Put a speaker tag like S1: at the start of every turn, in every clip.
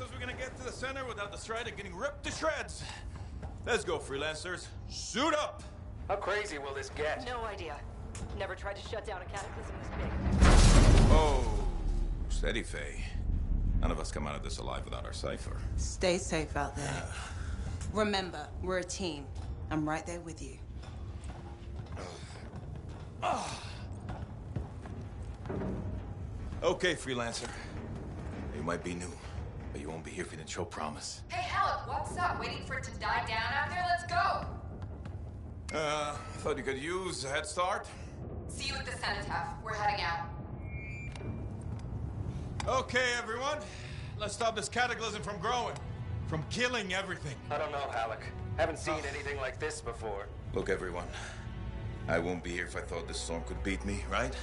S1: says we're gonna get to the center without the Strider getting ripped to shreds. Let's go, freelancers. Suit up!
S2: How crazy will this get?
S3: No idea. Never tried to shut down a cataclysm this big.
S1: Oh, steady, Faye. None of us come out of this alive without our cipher.
S4: Stay safe out there. Remember, we're a team. I'm right there with you.
S1: Okay, freelancer. You might be new, but you won't be here if you didn't show promise.
S5: Hey, Halleck, what's up? Waiting for it to die down out there? Let's go!
S1: Thought you could use a head start.
S5: See you at the cenotaph. We're heading out.
S1: Okay, everyone. Let's stop this cataclysm from growing. From killing everything.
S2: I don't know, Halleck. Haven't seen anything like this before.
S1: Look, everyone. I won't be here if I thought this storm could beat me, right?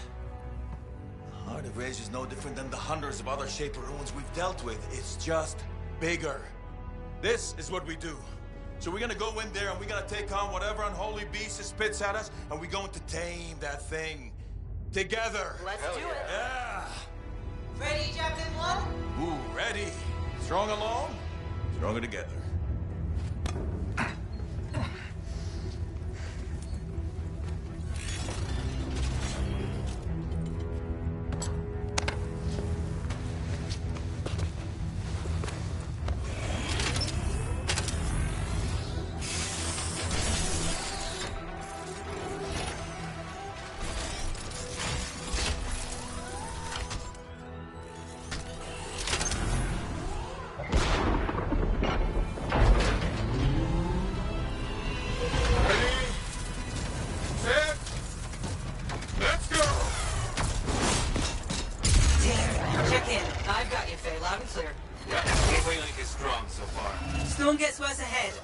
S1: Heart of Rage is no different than the hundreds of other Shaper ruins we've dealt with. It's just bigger. This is what we do. So we're gonna go in there and we're gonna take on whatever unholy beast it spits at us, and we're going to tame that thing. Together.
S3: Let's do it.
S1: Yeah.
S4: Ready, Javelin 1?
S1: Ooh, ready. Strong alone, stronger together.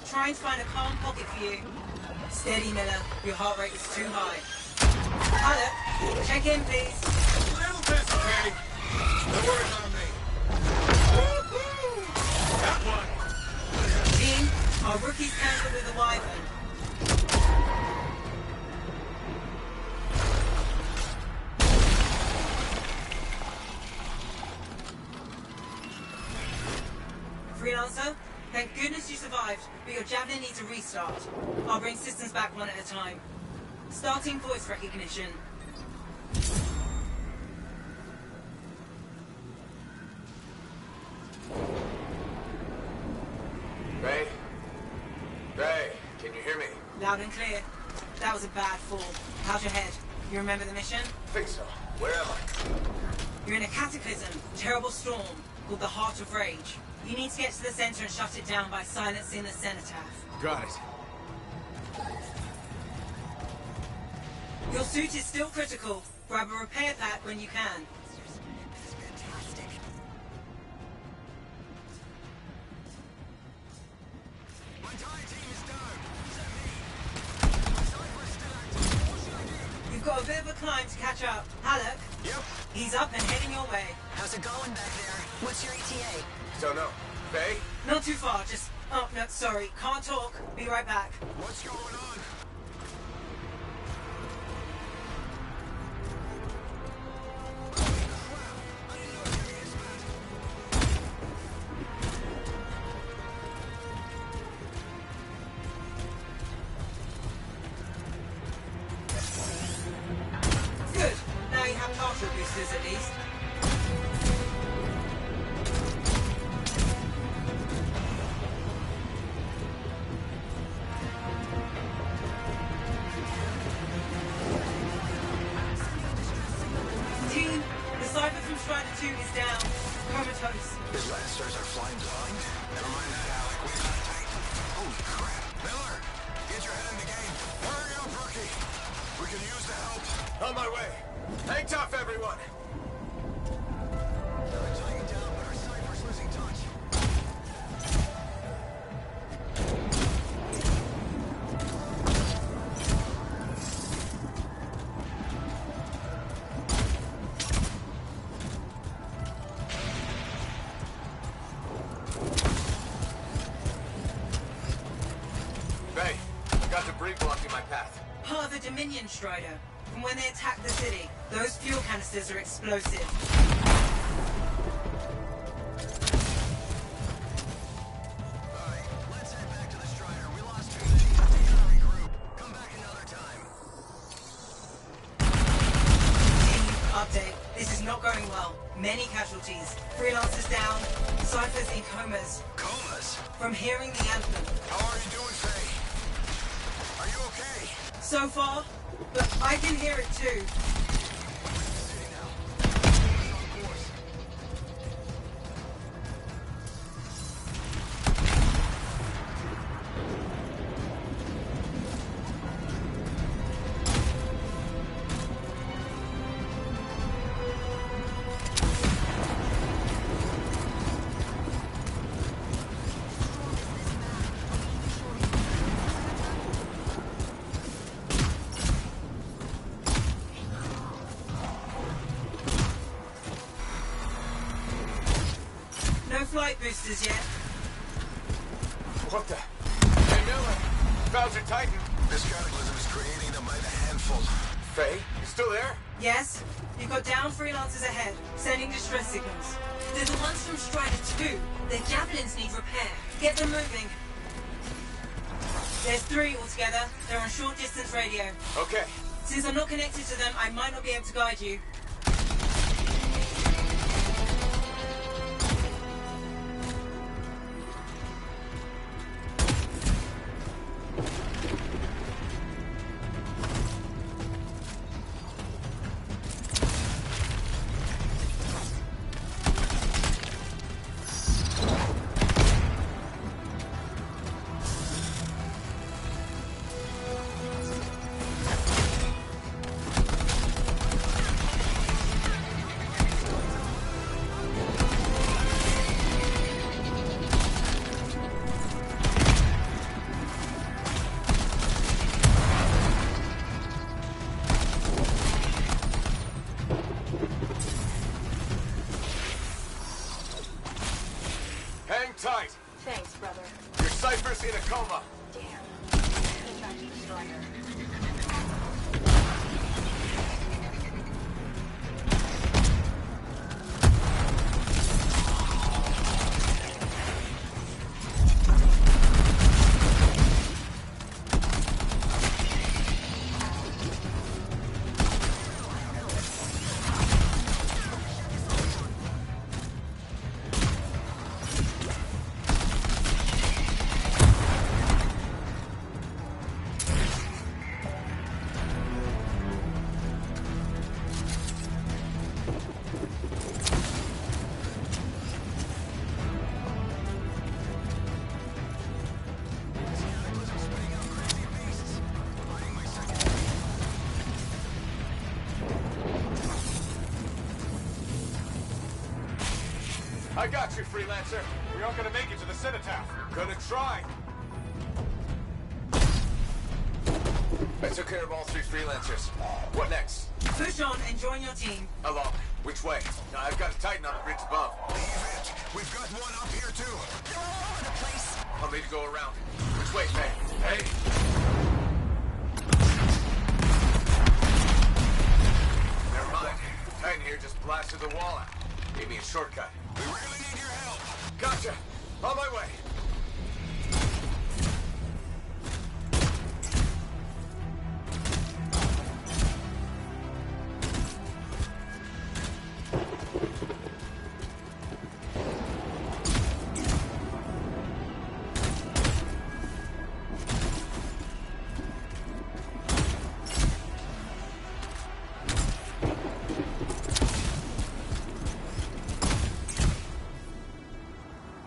S4: Trying to find a calm pocket for you. Steady, Miller. Your heart rate is too high. Hello. Check in, please.
S1: A little bit, okay? No worries on me. That one.
S4: Team, our rookies cancelled with a wyvern. Freelancer? Thank goodness you survived, but your Javelin needs a restart. I'll bring systems back one at a time. Starting voice recognition.
S2: Ray? Ray, can you hear me?
S4: Loud and clear. That was a bad fall. How's your head? You remember the mission?
S2: Think so. Where am I?
S4: You're in a cataclysm, terrible storm, called the Heart of Rage. You need to get to the center and shut it down by silencing the cenotaph.
S1: Got it.
S4: Your suit is still critical. Grab a repair pack when you can.
S6: My entire team is down.
S4: You've got a bit of a climb to catch up. Halleck?
S6: Yep.
S4: He's up and heading your way.
S7: How's it going back there? What's your ETA?
S2: Don't know. Faye?
S4: Not too far, just... Oh, no, sorry. Can't talk. Be right back.
S6: What's going on?
S4: Good. Now you have partial boosters at least. Team, the Cypher from Strider 2 is down. Comatose.
S6: His Lancers are flying blind? Never mind that, Alec. We got tight. Holy crap. Miller, get your head in the game. Hurry up, rookie. We can use the help.
S2: On my way. Hang tough, everyone.
S6: They're tying it down, but our Cypher's losing touch.
S2: Faye, got debris blocking my path.
S4: Part of the Dominion Strider. From when they attacked the city, those fuel canisters are explosive. Freelancers down. Cypher's in comas.
S6: Comas?
S4: From hearing the anthem.
S6: How are you doing, Faye? Are you okay?
S4: So far, but I can hear it too.
S6: City now. On course.
S4: No flight boosters yet.
S2: What the? Hey, Miller. Bowser Titan.
S6: This cataclysm is creating them by the handful.
S2: Faye, you still there?
S4: Yes? You've got down freelancers ahead, sending distress signals. They're the ones from Strider 2. Their javelins need repair. Get them moving. There's 3 altogether. They're on short distance radio.
S2: Okay.
S4: Since I'm not connected to them, I might not be able to guide you.
S2: Hang tight.
S3: Thanks, brother.
S2: Your Cypher's in a coma.
S3: Damn. Get back to the Strider.
S2: I got you, Freelancer. We aren't gonna make it to the cenotaph. Gonna try. I took care of all 3 Freelancers. What next?
S4: Push on and join your team.
S2: Along. Which way? I've got a Titan on the bridge above.
S6: Leave it. We've got one up here, too.
S7: They're all over the place.
S2: I'll need to go around. Which way, Faye? Hey! Never mind. Titan here just blasted the wall out. Gave me a shortcut.
S6: We really need your help.
S2: Gotcha! On my way!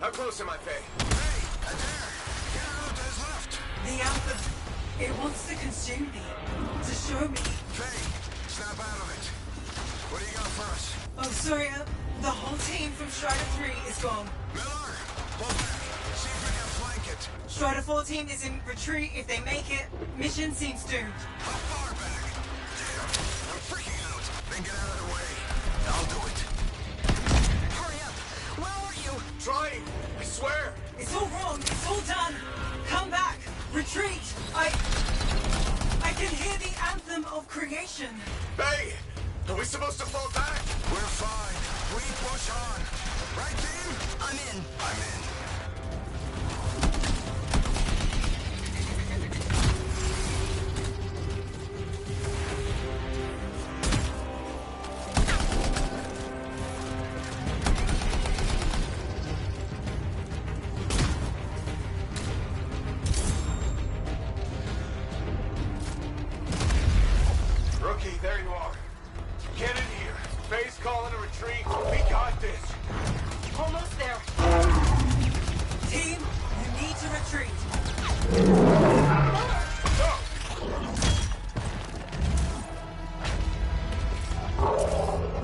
S2: How close am I, Faye?
S6: Hey, Adair. Get out to his left.
S4: The anthem. It wants to consume me. To show me.
S6: Faye, snap out of it. What do you got for us?
S4: Oh, sorry. The whole team from Strider 3 is gone.
S6: Miller, pull back. See if we can flank it.
S4: Strider 14 is in retreat. If they make it, mission seems doomed.
S6: How far back? Damn, I'm freaking out. Then get out of the way. I'll do it.
S7: Hurry up. Where are you?
S2: Trying! I swear!
S4: It's all wrong. It's all done. Come back. Retreat. I can hear the anthem of creation.
S2: Hey! Are we supposed to fall back?
S6: We're fine. We push on. Right, team?
S7: I'm in.
S6: I'm in.
S4: retreat.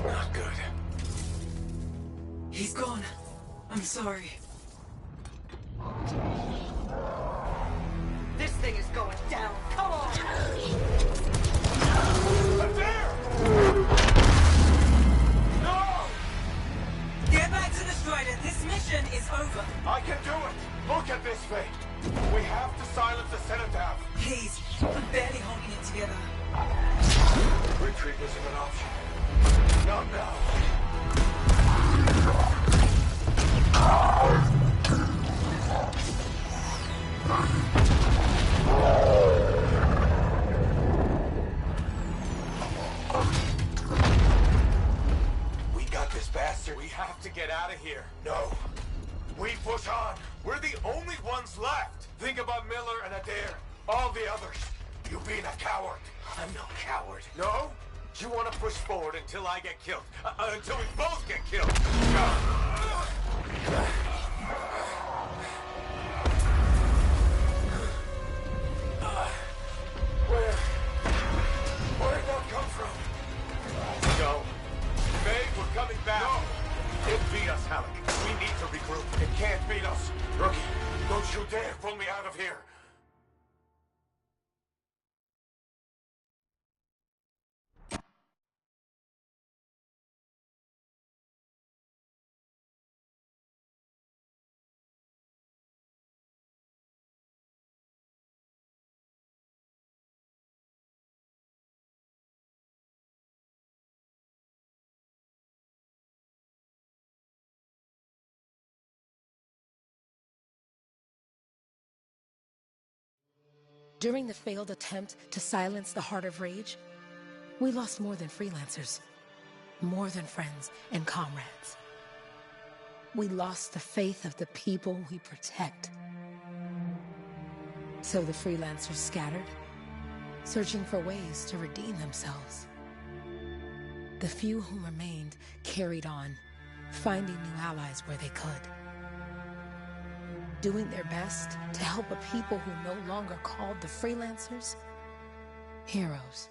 S2: Not good.
S4: He's gone. I'm sorry.
S7: This thing is going down. Come on!
S2: There! No!
S4: Get back to the Strider. This mission is over.
S2: I can do it! Look at this thing! We have to silence the Cenotaph!
S4: Please, I'm barely holding it together.
S2: Retreat isn't an option. Not now. We got this bastard. We have to get out of here. No. We push on. We're the only ones left. Think about Miller and Adair. All the others. You being a coward. I'm no coward. No? You want to push forward until I get killed. Until we both get killed. Where'd that come from? No. Babe, we're coming back. No. It beat us, Halleck. We need to regroup. It can't beat us. Rookie, don't you dare pull me out of here.
S8: During the failed attempt to silence the Heart of Rage, we lost more than freelancers, more than friends and comrades. We lost the faith of the people we protect. So the freelancers scattered, searching for ways to redeem themselves. The few who remained carried on, finding new allies where they could. Doing their best to help a people who no longer called the freelancers heroes.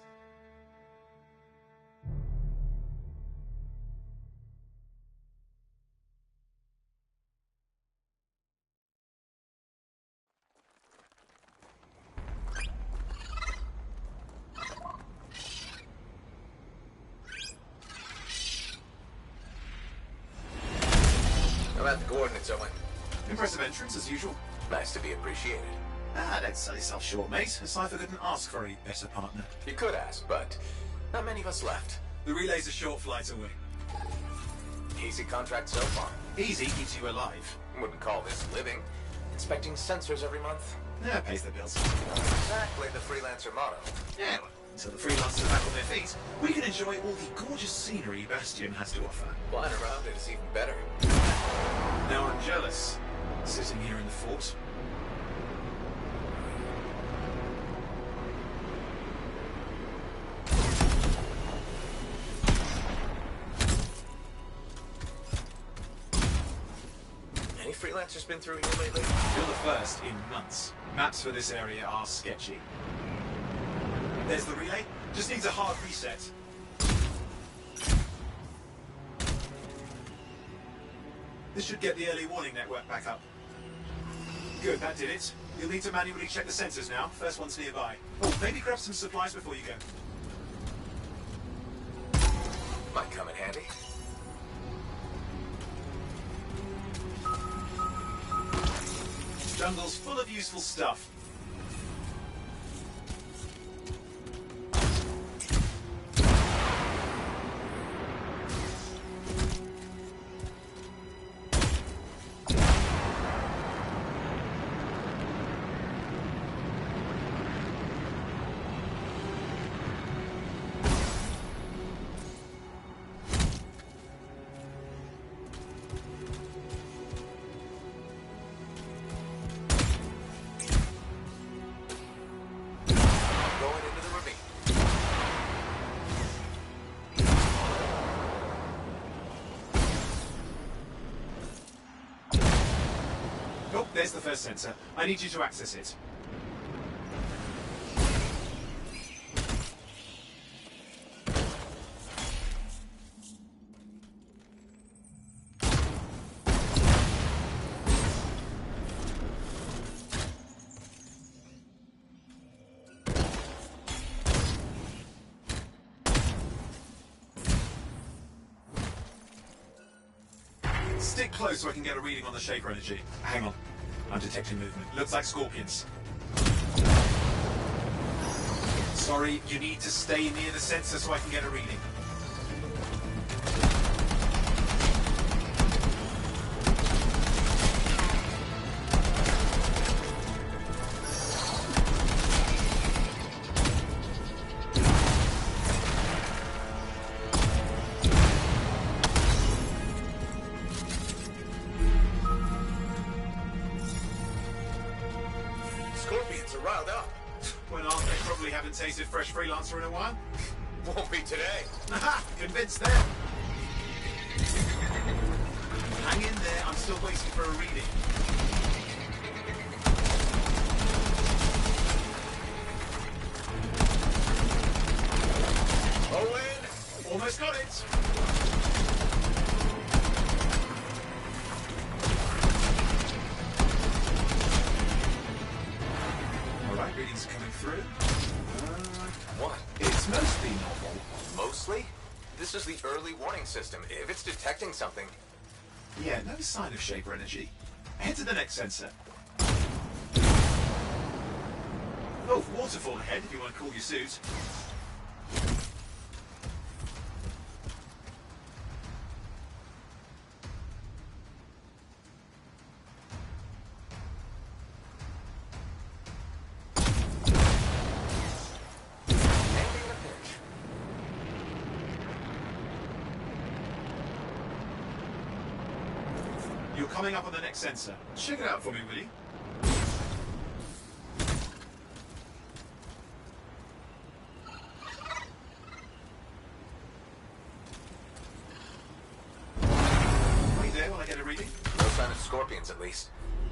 S2: How about the coordinates, Owen?
S9: Impressive entrance, as usual.
S2: Nice to be appreciated.
S9: Don't sell yourself short, mate. A cipher couldn't ask for a better partner.
S2: You could ask, but not many of us left.
S9: The relay's a short flight away.
S2: Easy contract so far.
S9: Easy keeps you alive.
S2: Wouldn't call this living. Inspecting sensors every month.
S9: Yeah, pays the bills.
S2: Exactly the freelancer motto.
S9: Yeah, well, until the freelancers are back on their feet, we can enjoy all the gorgeous scenery Bastion has to offer.
S2: Flying around it is even better.
S9: Now I'm jealous, sitting here in the fort.
S2: Any freelancers been through here lately?
S9: You're the first in months. Maps for this area are sketchy. There's the relay. Just needs a hard reset. This should get the early warning network back up. Good, that did it. You'll need to manually check the sensors now. First one's nearby. Oh, maybe grab some supplies before you go.
S2: Might come in handy.
S9: Jungle's full of useful stuff. There's the first sensor. I need you to access it. Stick close so I can get a reading on the Shaper energy. Hang on. I'm detecting movement. Looks like scorpions. Sorry, you need to stay near the sensor so I can get a reading.
S2: Scorpions are riled up.
S9: Well, aren't they? Probably haven't tasted fresh freelancer in a while.
S2: Won't be today.
S9: Aha! Convinced them. Hang in there. I'm still waiting for a reading.
S2: Owen!
S9: Almost got it. Alright, readings are coming through.
S2: What?
S9: It's mostly normal.
S2: Mostly? This is the early warning system. If it's detecting something...
S9: Yeah, no sign of Shaper energy. Head to the next sensor. Oh, waterfall ahead if you want to cool your suit. You're coming up on the next sensor. Check it out for me, will you? Wait there while I get a reading.
S2: No sign of scorpions, at least.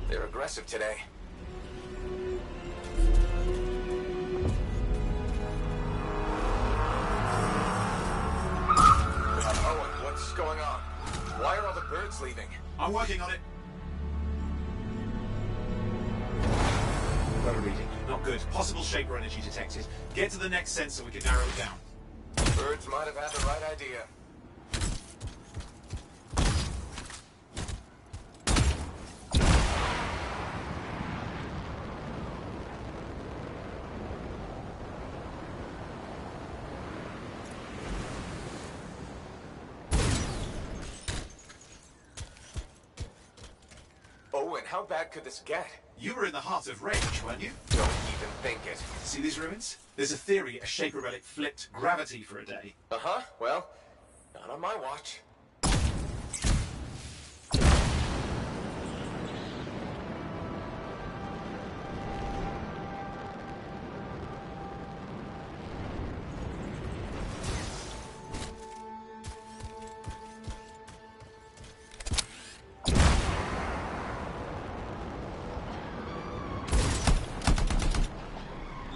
S2: They're aggressive today. Owen, what's going on? Why are all the birds leaving?
S9: I'm working on it. Got a reading. Not good. Possible Shaper energy detected. Get to the next sensor, we can narrow it down.
S2: Birds might have had the right idea. Owen, how bad could this get?
S9: You were in the heart of rage, weren't you?
S2: Don't even think it.
S9: See these ruins? There's a theory a Shaper relic flipped gravity for a day.
S2: Uh-huh, well, not on my watch.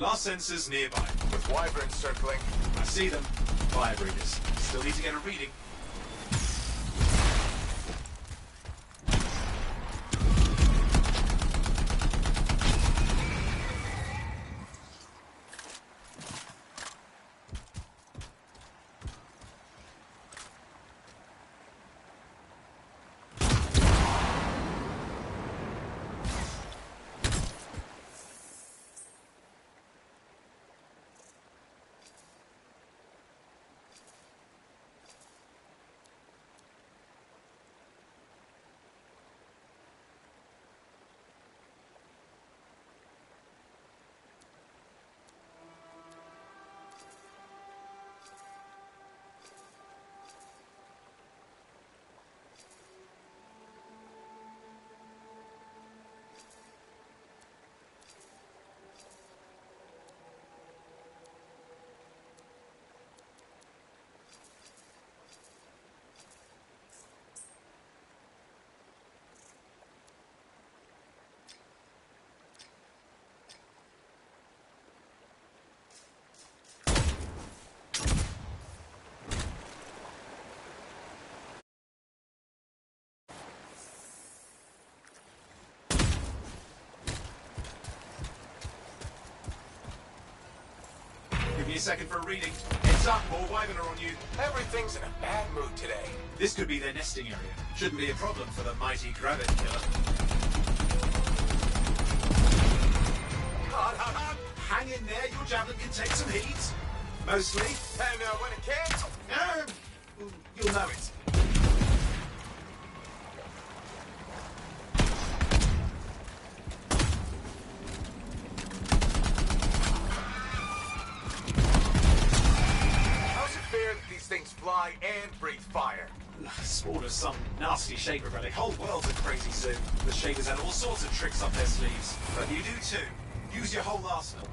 S9: Last sensors nearby.
S2: With wyverns circling.
S9: I see them. Fire breathers. Still need to get a reading. your second for a reading. Heads up, more Wyvern are on you.
S2: Everything's in a bad mood today.
S9: This could be their nesting area. Shouldn't be a problem for the mighty Grabbit killer. Hang in there, your javelin can take some heat. Mostly.
S2: And when it can't,
S9: You'll know it.
S2: how's it fair that these things fly and breathe fire?
S9: Spawn of some nasty shaper relic. Whole world's a crazy zoo. The shapers had all sorts of tricks up their sleeves. But you do too. Use your whole arsenal.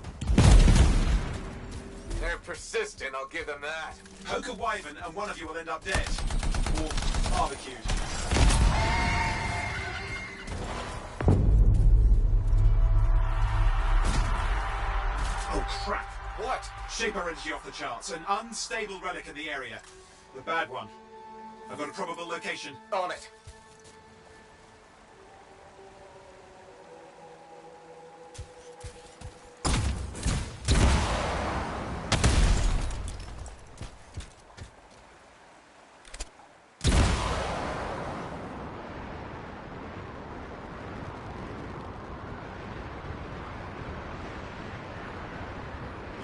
S2: They're persistent, I'll give them that.
S9: Poke a wyvern and one of you will end up dead. Or barbecued. Oh crap.
S2: What?
S9: Shaper energy off the charts. An unstable relic in the area. The bad one. I've got a probable location.
S2: On it.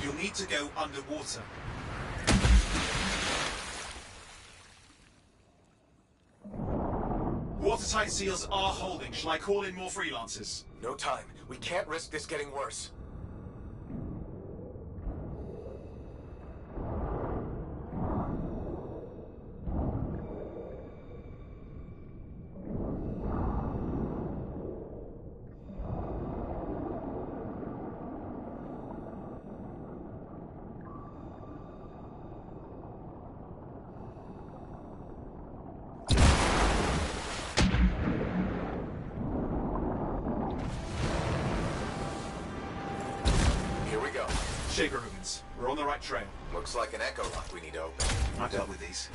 S9: You'll need to go underwater. Watertight seals are holding. Shall I call in more freelancers?
S2: No time. We can't risk this getting worse.
S9: Shaper ruins. We're on the right trail.
S2: Looks like an echo lock we need to open.
S9: I've dealt with these.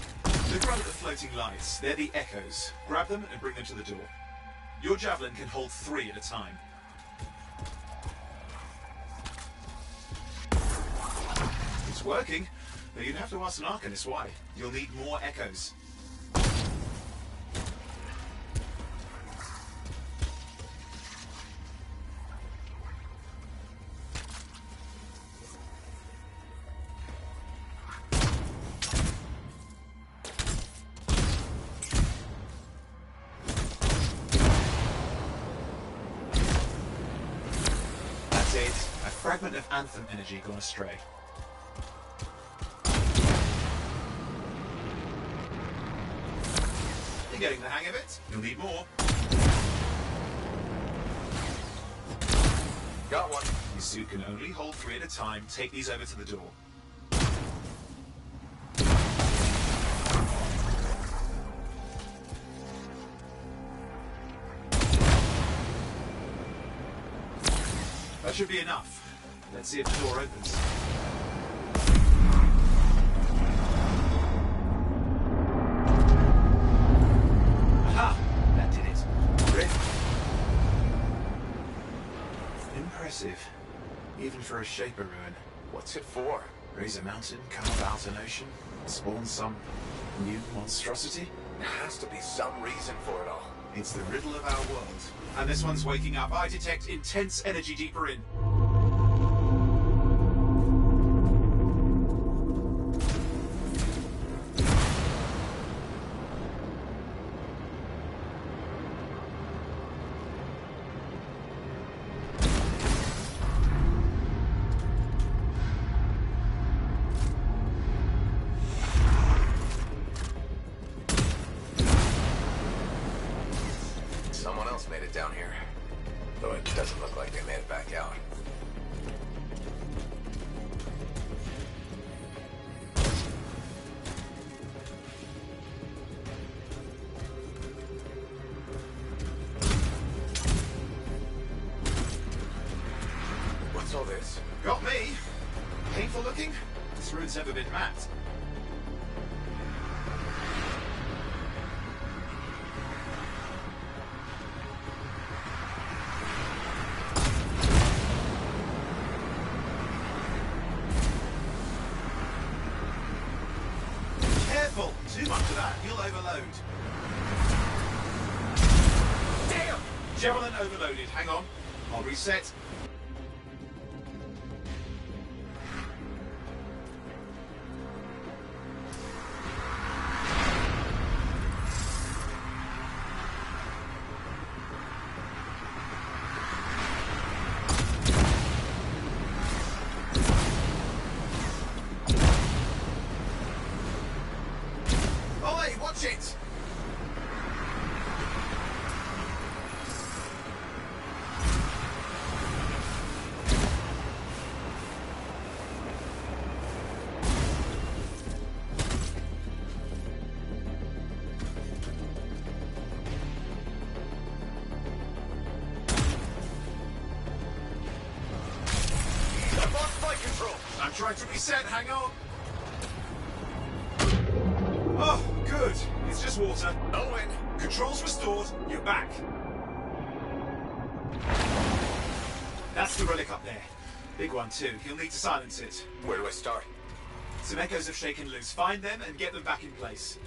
S9: Look around at the floating lights. They're the echoes. Grab them and bring them to the door. Your javelin can hold 3 at a time. It's working, but you'd have to ask an Arcanist why. You'll need more echoes. A fragment of Anthem energy gone astray. You're getting the hang of it. You'll need more.
S2: Got one.
S9: Your suit can only hold 3 at a time. Take these over to the door. That should be enough. Let's see if the door opens. Aha! That did it. Ready? Impressive. Even for a Shaper ruin.
S2: What's it for?
S9: Raise a mountain, carve out an ocean, spawn some new monstrosity?
S2: There has to be some reason for it all.
S9: It's the riddle of our world. And this one's waking up. I detect intense energy deeper in.
S2: Someone else made it down here. Though it doesn't look like they made it back out. What's all this?
S9: Got me. Painful looking? This ruin's never been mapped. that, you'll overload. Damn! Javelin overloaded. Hang on. I'll reset. Watch it!
S2: I've lost flight control.
S9: I'm trying to reset, hang on. Oh, good. It's just water.
S2: Owen!
S9: Controls restored. You're back. That's the relic up there. Big one, too. You'll need to silence it.
S2: Where do I start?
S9: Some echoes have shaken loose. Find them and get them back in place.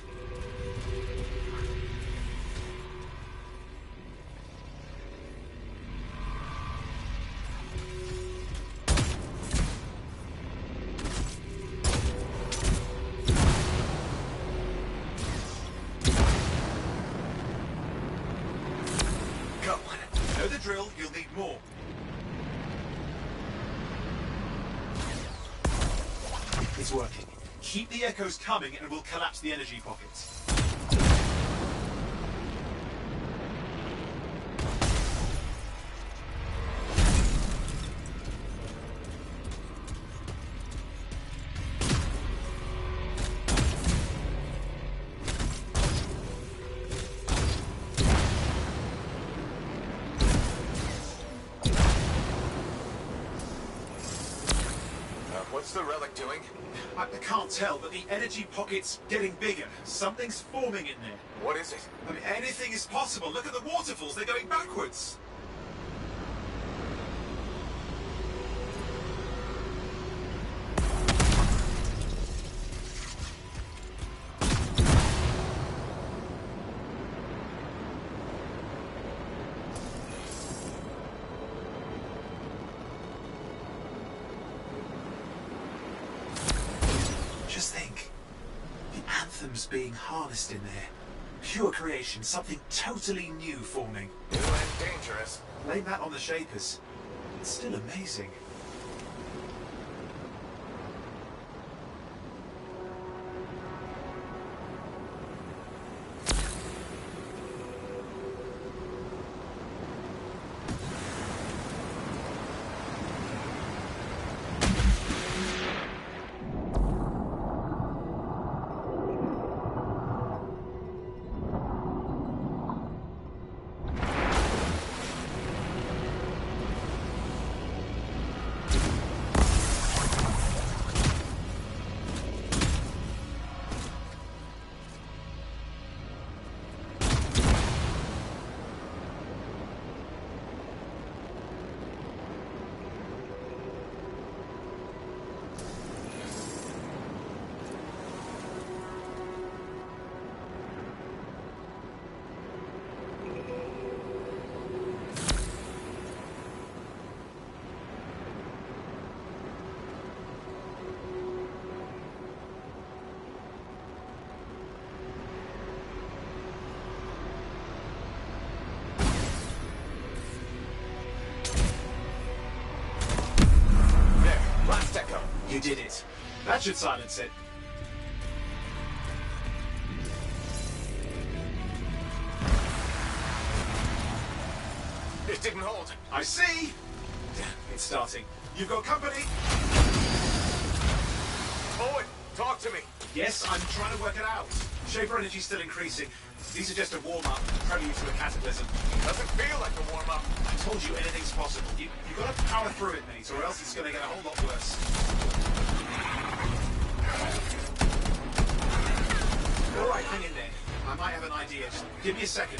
S9: Know the drill, you'll need more. It's working. Keep the echoes coming and we'll collapse the energy pockets.
S2: What's the relic doing?
S9: I can't tell, but the energy pocket's getting bigger. Something's forming in there.
S2: What is it?
S9: I mean, anything is possible. Look at the waterfalls. They're going backwards. Just think. The anthem's being harnessed in there. Pure creation, something totally new forming.
S2: New and dangerous.
S9: Blame that on the Shapers. It's still amazing. You did it. That should silence it.
S2: It didn't hold.
S9: I see! It's starting. You've got company!
S2: Owen, talk to me.
S9: Yes, I'm trying to work it out. Shaper energy's still increasing. These are just a warm-up, prelude to a cataclysm.
S2: Doesn't feel like a warm-up.
S9: I told you anything's possible. You've got to power through it, mate, or else it's going to get a whole lot worse. All right, hang in there. I might have an idea. Just give me a second.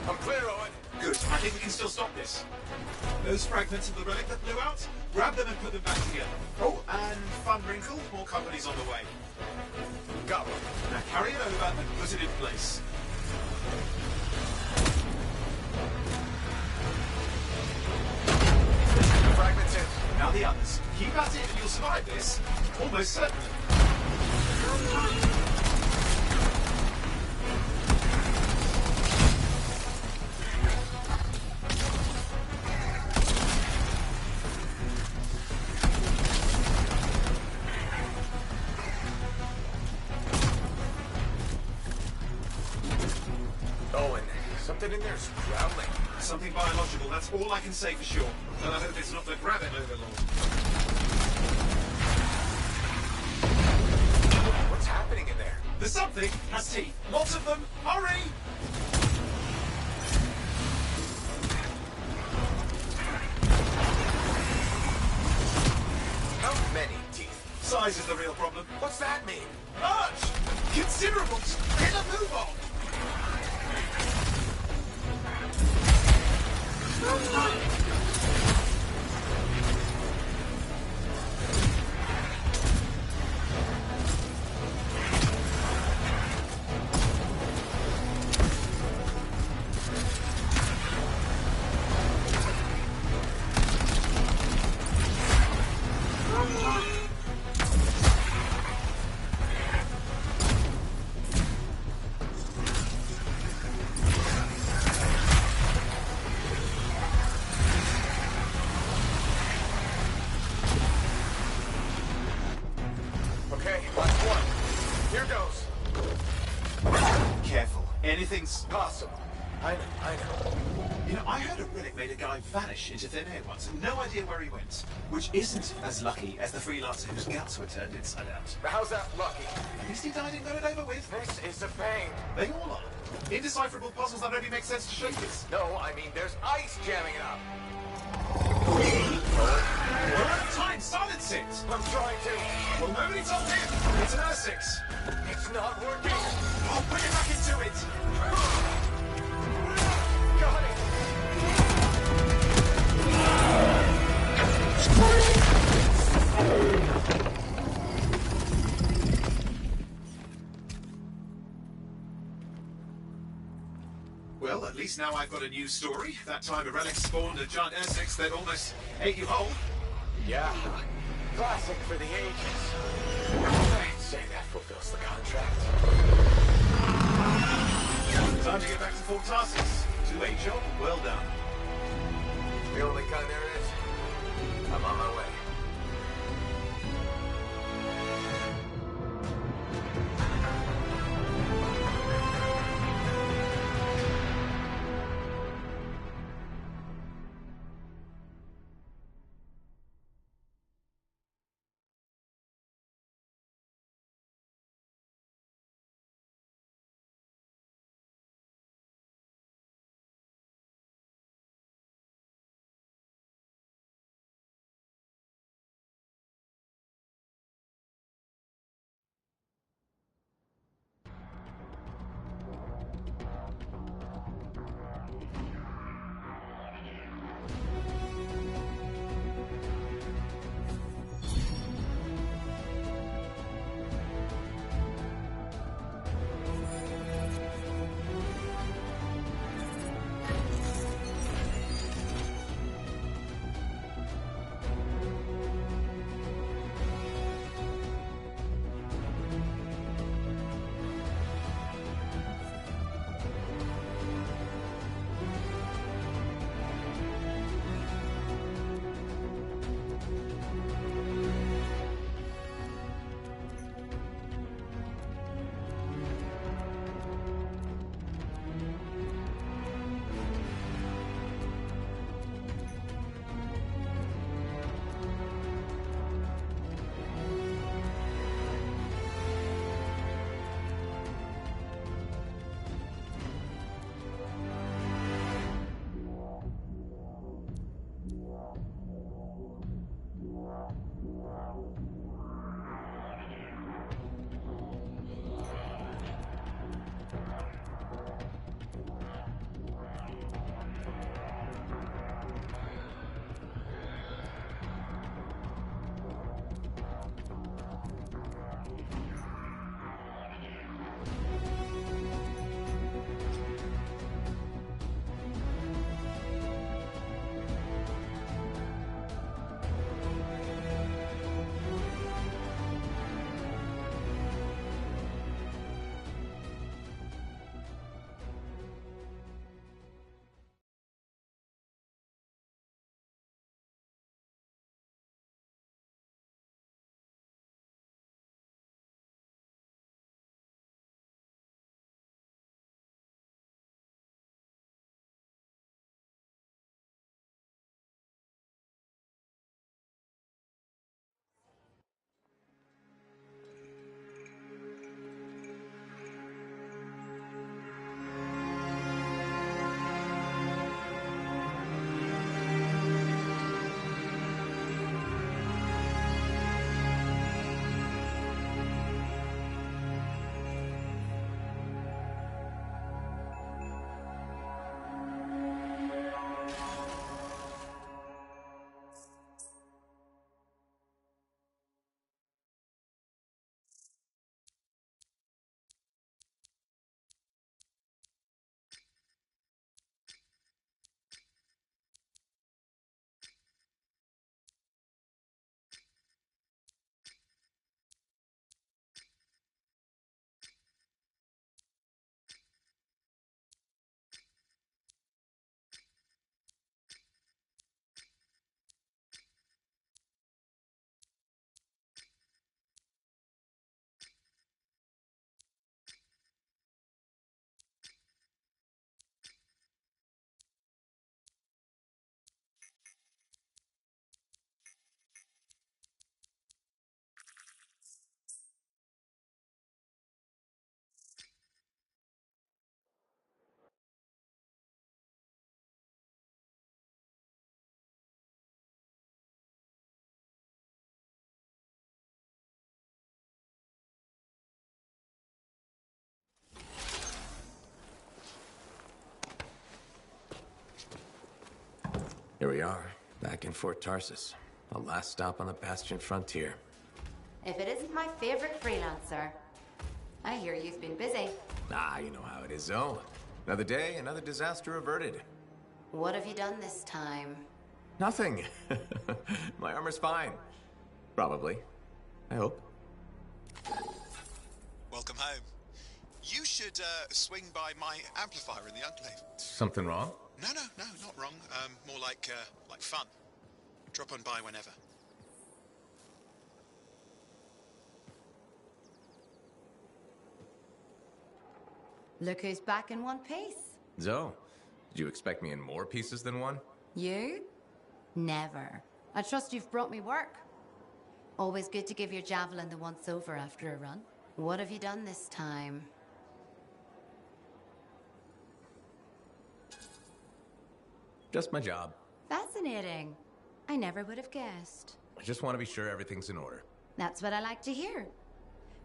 S2: I'm clear, Owen.
S9: Good. I think we can still stop this. Those fragments of the relic that blew out, grab them and put them back together. Oh, and fun wrinkle, more companies on the way. Got one. Now carry it over and put it in place.
S2: Fragments in.
S9: Now the others. Keep at it and you'll survive this. Almost certainly.
S2: Owen, something in there's growling.
S9: Something biological, that's all I can say for sure. And I hope it's not the Grabbit Overlord.
S2: What's happening in there?
S9: The something has teeth. Lots of them. Hurry!
S2: How many teeth?
S9: Size is the real problem.
S2: What's that mean?
S9: Large! Considerable! Get a move on!
S2: Okay, last one. Here goes.
S9: Careful. Anything's
S2: Possible. I know.
S9: You know, I heard a relic made a guy vanish into thin air once. No idea where he went. Which isn't as lucky as the freelancer whose guts were turned inside out.
S2: But how's that lucky?
S9: At least he died and got it over with.
S2: This is a pain.
S9: They all are. Indecipherable puzzles that only make sense to shakers.
S2: No, I mean there's ice jamming it up.
S9: We're out of time. Silence it.
S2: I'm trying to.
S9: Well, nobody told him. It's an R6.
S2: It's not working.
S9: I'll put it back into it.
S2: Got it.
S9: Well, at least now I've got a new story. That time a relic spawned a giant R6 that almost ate you whole.
S2: Yeah. Classic for the ages. I'd say that fulfills the contract.
S9: Time to get back to Fort Tarsus. To a job well done.
S2: The only kind there is. I'm on my way.
S10: Here we are, back in Fort Tarsus. The last stop on the Bastion frontier.
S11: If it isn't my favorite freelancer. I hear you've been busy.
S10: Ah, you know how it is, Zoe. Another day, another disaster averted.
S11: What have you done this time?
S10: Nothing. My armor's fine. Probably. I hope.
S12: Welcome home. You should swing by my amplifier in the Enclave.
S10: Something wrong?
S12: No, not wrong. More like fun. Drop on by whenever.
S11: Look who's back in one piece.
S10: Zoe, did you expect me in more pieces than one?
S11: You? Never. I trust you've brought me work. Always good to give your javelin the once-over after a run. What have you done this time?
S10: Just my job.
S11: Fascinating. I never would have guessed.
S10: I just want to be sure everything's in order.
S11: That's what I like to hear.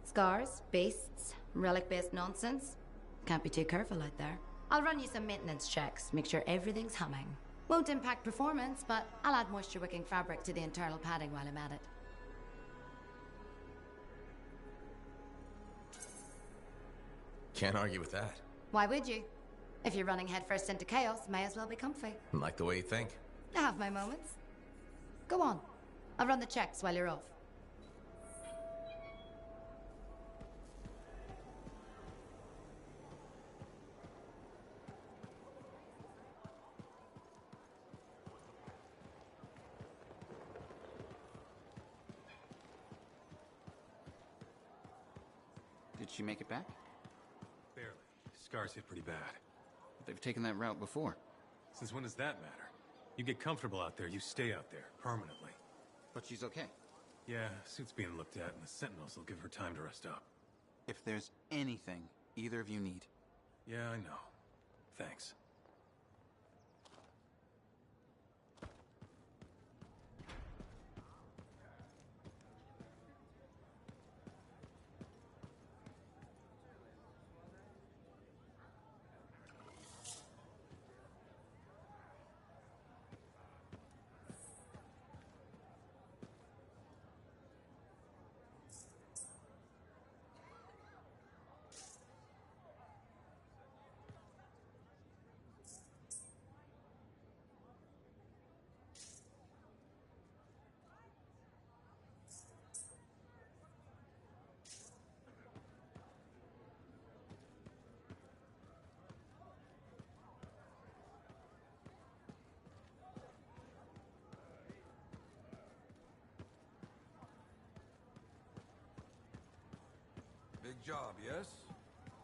S11: Scars, beasts, relic-based nonsense. Can't be too careful out there. I'll run you some maintenance checks, make sure everything's humming. Won't impact performance, but I'll add moisture-wicking fabric to the internal padding while I'm at it.
S10: Can't argue with that.
S11: Why would you? If you're running headfirst into chaos, may as well be comfy.
S10: Like the way you think.
S11: I have my moments. Go on. I'll run the checks while you're off.
S13: Did she make it back?
S14: Barely. Scars hit pretty bad.
S13: But they've taken that route before.
S14: Since when does that matter? You get comfortable out there, you stay out there, permanently.
S13: But she's okay.
S14: Yeah, suit's being looked at, and the Sentinels will give her time to rest up.
S13: If there's anything either of you need.
S14: Yeah, I know. Thanks.
S6: Big job, yes?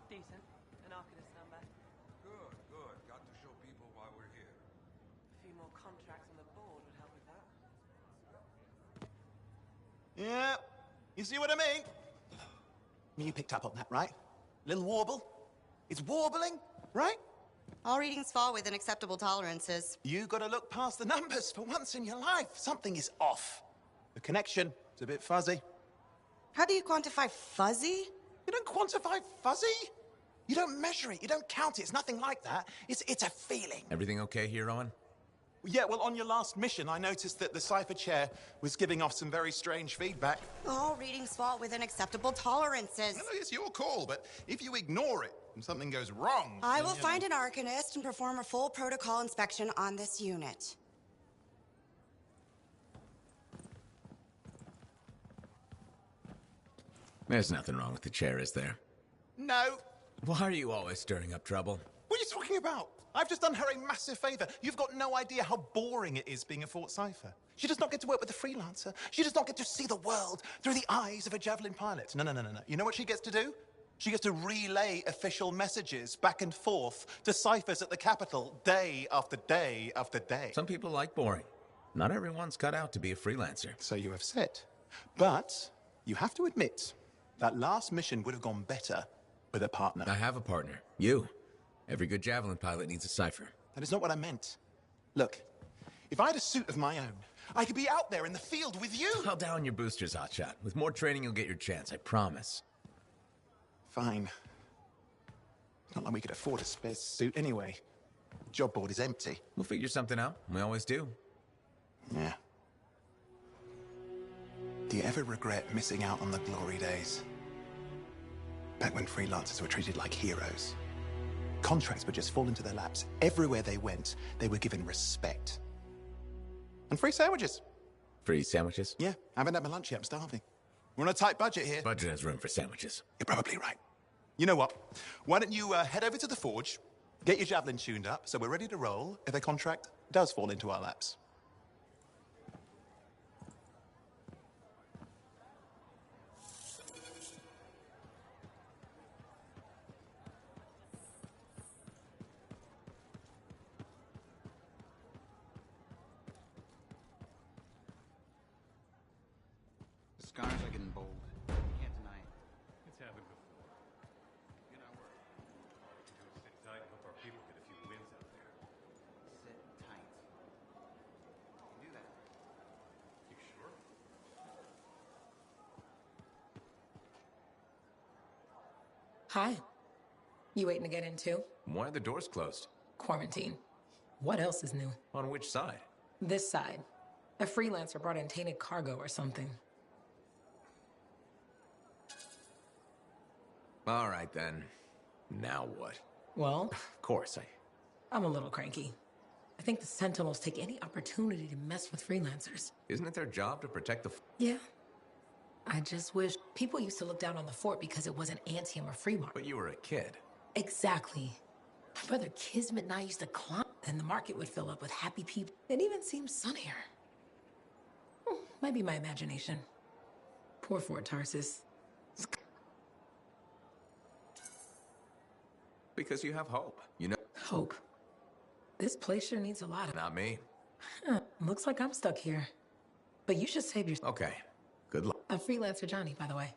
S15: Decent. An Arcanist number.
S6: Good, good. Got to show people why we're here.
S15: A few more contracts on the board would help with that.
S16: Yeah, you see what I mean? You picked up on that, right? Little warble? It's warbling, right?
S17: All readings fall within acceptable tolerances.
S16: You gotta look past the numbers for once in your life. Something is off. The connection is a bit fuzzy.
S17: How do you quantify fuzzy?
S16: You don't quantify fuzzy. You don't measure it. You don't count it. It's nothing like that. It's a feeling.
S10: Everything okay here, Owen?
S16: Yeah, well, on your last mission, I noticed that the Cypher Chair was giving off some very strange feedback.
S17: All readings fall within acceptable tolerances.
S18: No, it's your call, but if you ignore it and something goes wrong...
S17: I will find an Arcanist and perform a full protocol inspection on this unit.
S10: There's nothing wrong with the chair, is there?
S16: No.
S10: Why are you always stirring up trouble?
S16: What are you talking about? I've just done her a massive favor. You've got no idea how boring it is being a Fort Cypher. She does not get to work with a freelancer. She does not get to see the world through the eyes of a Javelin pilot. No. You know what she gets to do? She gets to relay official messages back and forth to ciphers at the capital day after day after day.
S10: Some people like boring. Not everyone's cut out to be a freelancer.
S16: So you have said. But you have to admit, that last mission would have gone better with a partner.
S10: I have a partner. You. Every good Javelin pilot needs a cipher.
S16: That is not what I meant. Look, if I had a suit of my own, I could be out there in the field with you.
S10: I'll down your boosters, Hotshot. With more training, you'll get your chance, I promise.
S16: Fine. Not like we could afford a spare suit anyway. Job board is empty.
S10: We'll figure something out. We always do.
S16: Yeah. Do you ever regret missing out on the glory days? Back when freelancers were treated like heroes. Contracts would just fall into their laps. Everywhere they went, they were given respect. And free sandwiches.
S10: Free sandwiches?
S16: Yeah, I haven't had my lunch yet. I'm starving. We're on a tight budget here.
S10: Budget has room for sandwiches.
S16: You're probably right. You know what? Why don't you head over to the forge, get your javelin tuned up, so we're ready to roll if a contract does fall into our laps.
S13: The scars are getting bold. You can't deny it.
S14: It's happened before.
S13: You're not worried.
S14: All we can do is sit tight and hope our people get a few wins out there.
S13: Sit tight. You can do that.
S14: You sure?
S8: Hi. You waiting to get in too?
S10: Why are the doors closed?
S8: Quarantine. What else is new?
S10: On which side?
S8: This side. A freelancer brought in tainted cargo or something.
S10: All right, then. Now what?
S8: Well,
S10: Of course,
S8: I'm a little cranky. I think the Sentinels take any opportunity to mess with freelancers.
S10: Isn't it their job to protect the...
S8: Yeah. I just wish people used to look down on the fort because it wasn't Antium or Fremont.
S10: But you were a kid.
S8: Exactly. My brother Kismet and I used to climb, and the market would fill up with happy people. It even seems sunnier. Might be my imagination. Poor Fort Tarsus.
S10: Because you have hope, you know?
S8: Hope. This place sure needs a lot of...
S10: Not me.
S8: Looks like I'm stuck here. But you should save your...
S10: Okay. Good luck.
S8: I'm freelancer Johnny, by the way.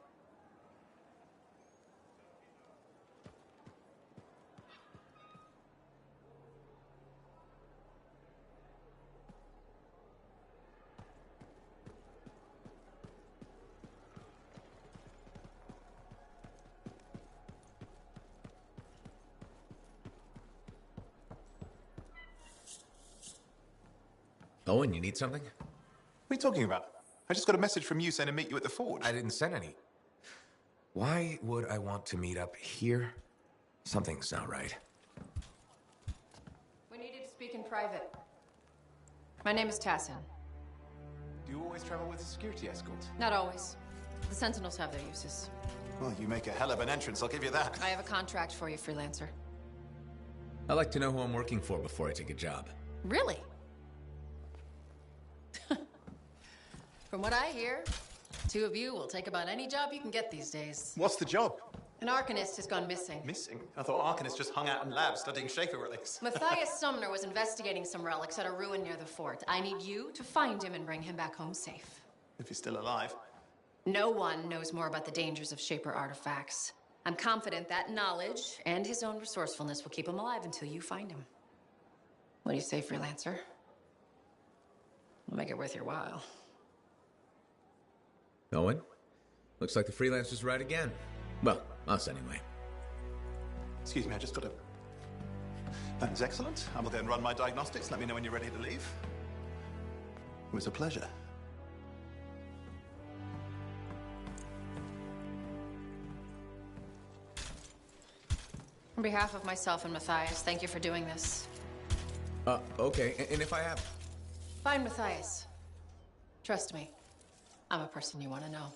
S10: Owen, you need something?
S16: What are you talking about? I just got a message from you saying to meet you at the forge.
S10: I didn't send any. Why would I want to meet up here? Something's not right.
S19: We need you to speak in private. My name is Tassin.
S16: Do you always travel with a security escort?
S19: Not always. The Sentinels have their uses.
S16: Well, you make a hell of an entrance, I'll give you that.
S19: I have a contract for you, freelancer.
S10: I like to know who I'm working for before I take a job.
S19: Really? From what I hear, two of you will take about any job you can get these days.
S16: What's the job?
S19: An Arcanist has gone missing.
S16: Missing? I thought Arcanists just hung out in labs studying Schaefer relics.
S19: Matthias Sumner was investigating some relics at a ruin near the fort. I need you to find him and bring him back home safe.
S16: If he's still alive.
S19: No one knows more about the dangers of Shaper artifacts. I'm confident that knowledge and his own resourcefulness will keep him alive until you find him. What do you say, freelancer? We'll make it worth your while.
S10: Owen? Looks like the freelancer's right again. Well, us anyway.
S16: Excuse me, I just got to... That is excellent. I will go and run my diagnostics. Let me know when you're ready to leave. It was a pleasure.
S19: On behalf of myself and Matthias, thank you for doing this.
S10: Okay. And if I have...
S19: Find Matthias. Trust me, I'm a person you want to know.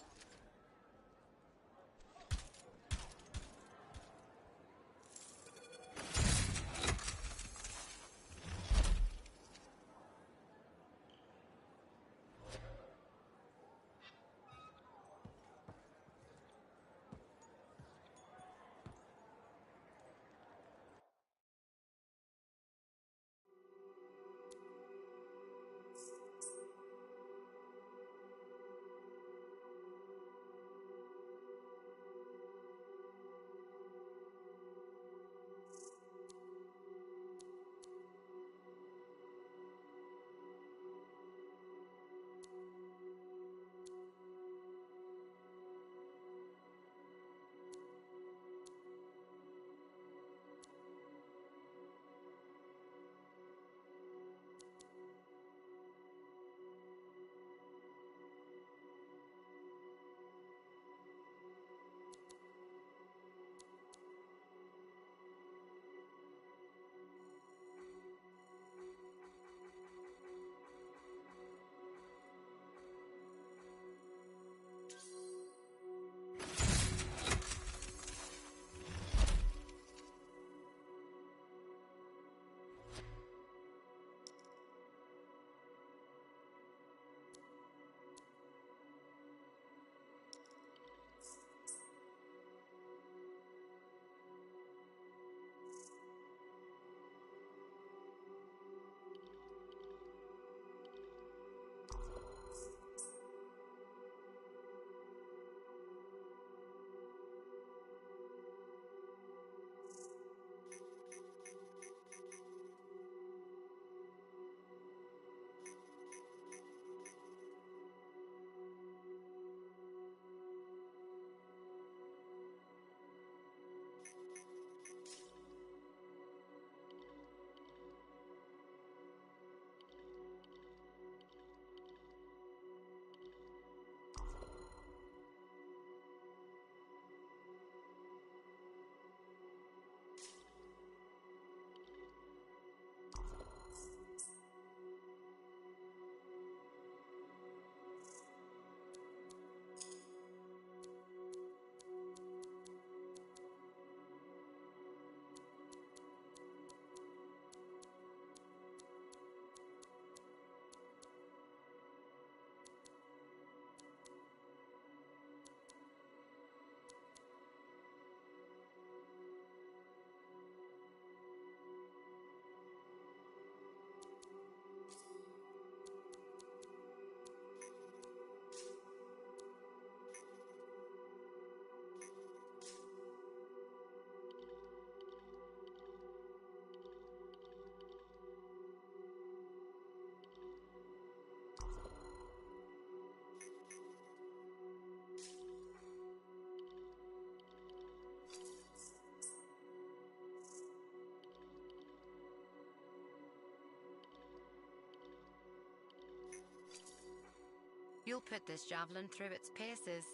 S11: You'll put this javelin through its paces.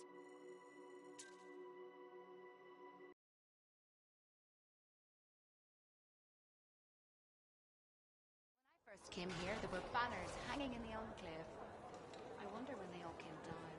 S11: When I first came here, there were banners hanging in the enclave. I wonder when they all came down.